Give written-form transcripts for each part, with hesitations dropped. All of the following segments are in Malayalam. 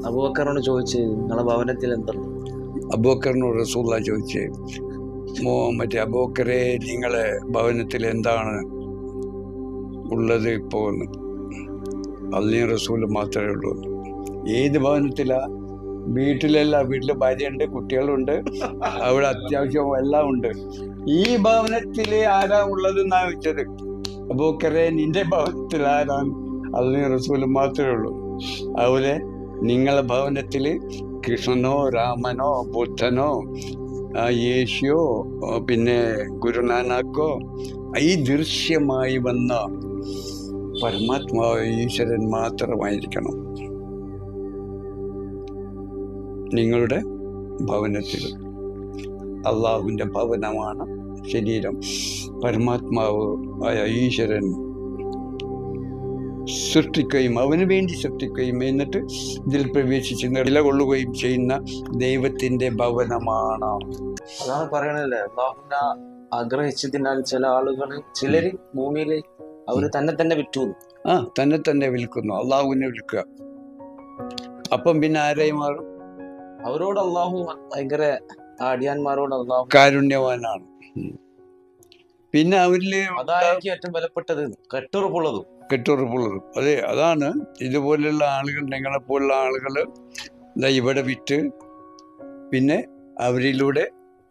അബൂബക്കറിനോട് ചോദിച്ചു, നിങ്ങളെ ഭവനത്തിൽ എന്താണ്? അബൂബക്കറിനോട് റസൂലുള്ളാഹി ചോദിച്ചേ, മറ്റേ അബൂബക്കറെ, നിങ്ങളെ ഭവനത്തിൽ എന്താണ് ഉള്ളത് ഇപ്പോ എന്ന്. അള്ളാഹു റസൂല് മാത്രമേ ഉള്ളൂ. ഏത് ഭവനത്തിലാ? വീട്ടിലല്ല, വീട്ടിൽ ഭാര്യയുണ്ട്, കുട്ടികളുണ്ട്, അവിടെ അത്യാവശ്യം എല്ലാം ഉണ്ട്. ഈ ഭവനത്തില് ആരാ ഉള്ളത് എന്നാ ചോദിച്ചത്. അബൂബക്കറെ, നിന്റെ ഭവനത്തിൽ ആരാണ്? അള്ളാഹു റസൂല് മാത്രമേ ഉള്ളൂ. അതുപോലെ നിങ്ങളെ ഭവനത്തില് കൃഷ്ണനോ രാമനോ ബുദ്ധനോ യേശുവോ പിന്നെ ഗുരുനാനാക്കോ ഈ ദൃശ്യമായി വന്ന പരമാത്മാവ് ഈശ്വരൻ മാത്രമായിരിക്കണം നിങ്ങളുടെ ഭവനത്തിൽ. അള്ളാഹുവിൻ്റെ ഭവനമാണ് ശരീരം. പരമാത്മാവ് ആയ ഈശ്വരൻ സൃഷ്ടിക്കുകയും അവന് വേണ്ടി സൃഷ്ടിക്കുകയും എന്നിട്ട് ഇതിൽ പ്രവേശിച്ച് നിലകൊള്ളുകയും ചെയ്യുന്ന ദൈവത്തിന്റെ ഭവനമാണ്. അതാണ് പറയണല്ലേ, അള്ളാഹുവിനെ ആഗ്രഹിച്ചതിനാൽ ചില ആളുകള് ചിലര് ഭൂമിയില് അവര് തന്നെ വിറ്റു. തന്നെ വിൽക്കുന്നു, അള്ളാഹുവിനെ വിൽക്കുക. അപ്പം പിന്നെ ആരായി മാറും? അവരോട് അള്ളാഹു ഭയങ്കര അടിയാന്മാരോട് അള്ളാഹു കാരുണ്യവാനാണ്. പിന്നെ അവരില് അതായിരിക്കും ഏറ്റവും വിലപ്പെട്ടത്, കെട്ടുറപ്പുള്ളതും. അതെ, അതാണ് ഇതുപോലുള്ള ആളുകൾ, നിങ്ങളെപ്പോലുള്ള ആളുകൾ ഇവിടെ വിറ്റ് പിന്നെ അവരിലൂടെ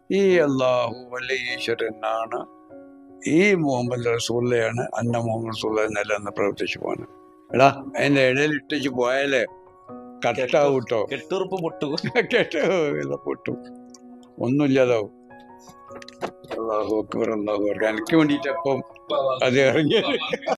ഈ അള്ളാഹു വല്ല ഈശ്വരനാണ്, ഈ മുഹമ്മദ് റസൂലയാണ്, അന്ന മുഹമ്മദ് റസൂല എന്നല്ല പ്രവർത്തിച്ചു പോകാന്. എടാ, അതിന്റെ ഇടയിൽ ഇട്ടിച്ച് പോയാലേ കട്ടാവൂട്ടോ, കെട്ടുറപ്പ് പൊട്ടും, ഒന്നുമില്ലാതാവും. അള്ളാഹു അക്ബർ, അള്ളാഹു അക്ബർ. എനിക്ക് വേണ്ടിയിട്ട് അപ്പം അത് ഇറങ്ങിയത്.